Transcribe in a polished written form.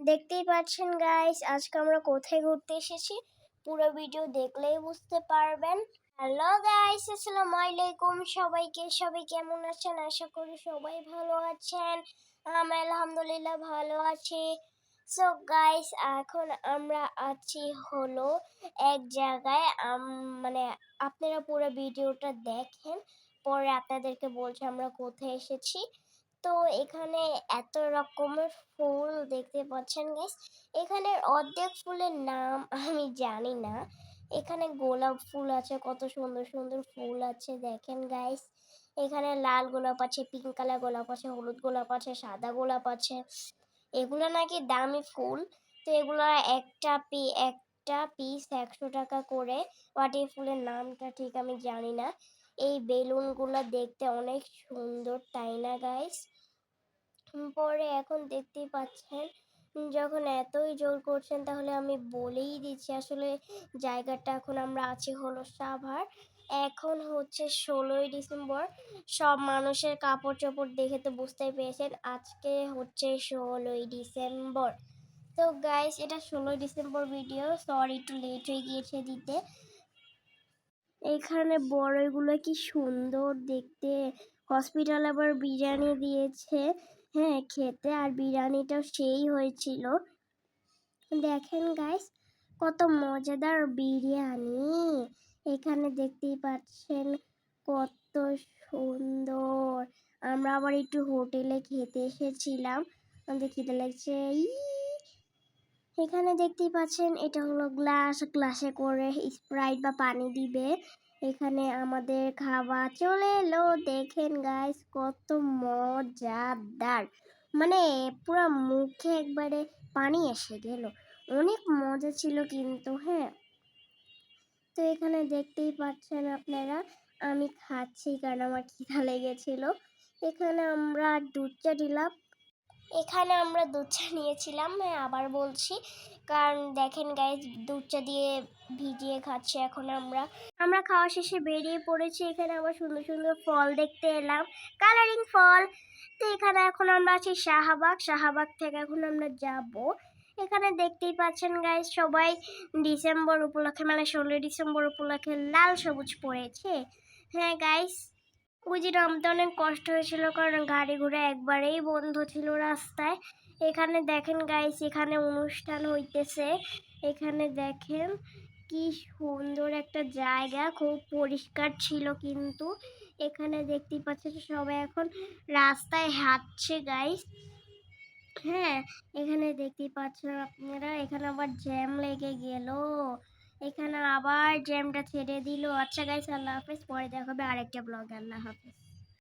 দেখতেই পাচ্ছেন গাইস, আজকে আমরা কোথায় ঘুরতে এসেছি। পুরো ভিডিও দেখলেই বুঝতে পারবেন। হ্যালো গাইস, আসসালামু আলাইকুম সবাইকে। সবাই কেমন আছেন? আশা করি সবাই ভালো আছেন। আমি আলহামদুলিল্লাহ ভালো আছি। সো গাইস, এখন আমরা আছি হলো এক জায়গায়। মানে আপনারা পুরো ভিডিওটা দেখেন, পরে আপনাদেরকে বলছি আমরা কোথায় এসেছি। তো এখানে এত রকমের ফুল দেখতে পাচ্ছেন গাইস। এখানের অর্ধেক ফুলের নাম আমি জানি না। এখানে গোলাপ ফুল আছে, কত সুন্দর সুন্দর ফুল আছে দেখেন গাইস। এখানে লাল গোলাপ আছে, পিঙ্ক কালার গোলাপ আছে, হলুদ গোলাপ আছে, সাদা গোলাপ আছে। এগুলো নাকি দামি ফুল। তো এগুলো একটা পিস 100 টাকা করে। বাট এই ফুলের নামটা ঠিক আমি জানি না। এই বেলুনগুলো দেখতে অনেক সুন্দর, তাই না গাইস? পরে এখন দেখতেই পাচ্ছেন, যখন এতই জোর করছেন তাহলে আমি বলেই দিচ্ছি। আসলে জায়গাটা এখন আমরা আছি হলো সাভার। এখন হচ্ছে 16ই ডিসেম্বর। সব মানুষের কাপড় চোপড় দেখে তো বুঝতেই পেরেছেন আজকে হচ্ছে 16ই ডিসেম্বর। তো গাইস, এটা 16ই ডিসেম্বর ভিডিও, সরি একটু লেট হয়ে গিয়েছে দিতে। এখানে বড়ইগুলো কি সুন্দর দেখতে। হসপিটাল আবার বিরিয়ানি দিয়েছে, হ্যাঁ খেতে, আর বিরিয়ানিটাও সেই হয়েছিল। দেখেন গাইস, কত মজাদার বিরিয়ানি। এখানে দেখতেই পাচ্ছেন কত সুন্দর। আমরা আবার একটু হোটেলে খেতে এসেছিলাম, আমাদের খিদে লাগছে। এখানে দেখতেই পাচ্ছেন এটা হলো গ্লাসে করে স্প্রাইট বা পানি দিবে। এখানে আমাদের খাবার চলে এলো, দেখেন গাইস কত মজাদার। মানে পুরো মুখে একবারে পানি এসে গেল, অনেক মজা ছিল কিন্তু। হ্যাঁ, তো এখানে দেখতেই পাচ্ছেন আপনারা, আমি খাচ্ছি কারণ আমার খিদা লেগেছিল। এখানে আমরা দুধ চা নিয়েছিলাম। হ্যাঁ, আবার বলছি, কারণ দেখেন গাইস দুধ চা দিয়ে ভিজিয়ে খাচ্ছি। এখন আমরা খাওয়া শেষে বেরিয়ে পড়েছি। এখানে আবার সুন্দর সুন্দর ফল দেখতে এলাম, কালারিং ফল। তো এখানে এখন আমরা আছি শাহবাগ থেকে এখন আমরা যাব। এখানে দেখতেই পাচ্ছেন গাইস, সবাই ডিসেম্বর উপলক্ষে মানে 16 ডিসেম্বর উপলক্ষে লাল সবুজ পড়েছে। হ্যাঁ গাইস, ওই যে নামতে অনেক কষ্ট হয়েছিল কারণ গাড়ি ঘোড়া একবারেই বন্ধ ছিল রাস্তায়। এখানে দেখেন গাইস, এখানে অনুষ্ঠান হইতেছে। এখানে দেখেন কি সুন্দর একটা জায়গা, খুব পরিষ্কার ছিল কিন্তু। এখানে দেখতেই পাচ্ছেন সবাই এখন রাস্তায় হাঁটছে গাইস। হ্যাঁ, এখানে দেখতেই পাচ্ছেন আপনারা, এখানে আবার জ্যাম লেগে গেল। এখানে আবার জ্যামটা ছেড়ে দিল। আচ্ছা গাইস, আল্লাহ হাফেজ, পরে দেখা হবে আরেকটা ব্লগে। আল্লাহ হাফেজ।